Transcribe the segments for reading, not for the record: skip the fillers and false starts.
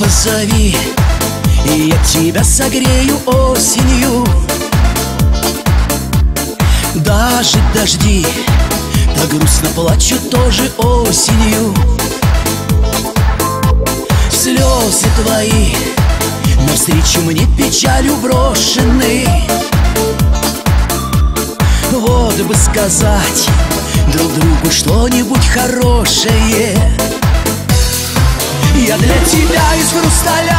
позови, и я тебя согрею осенью. Даже дожди так грустно плачут тоже осенью. Слезы твои навстречу мне печалью брошены. Вот бы сказать друг другу что-нибудь хорошее. Я для тебя из хрусталя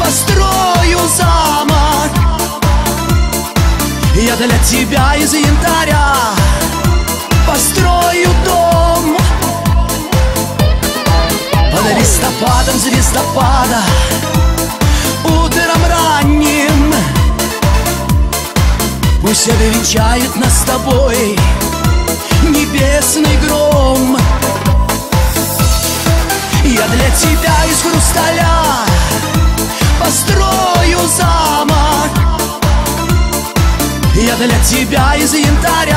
построю замок. Я для тебя из янтаря построю дом. Под листопадом звездопада утром ранним пусть обвенчает нас с тобой небесный гром. Я для тебя из хрусталя построю замок. Я для тебя из янтаря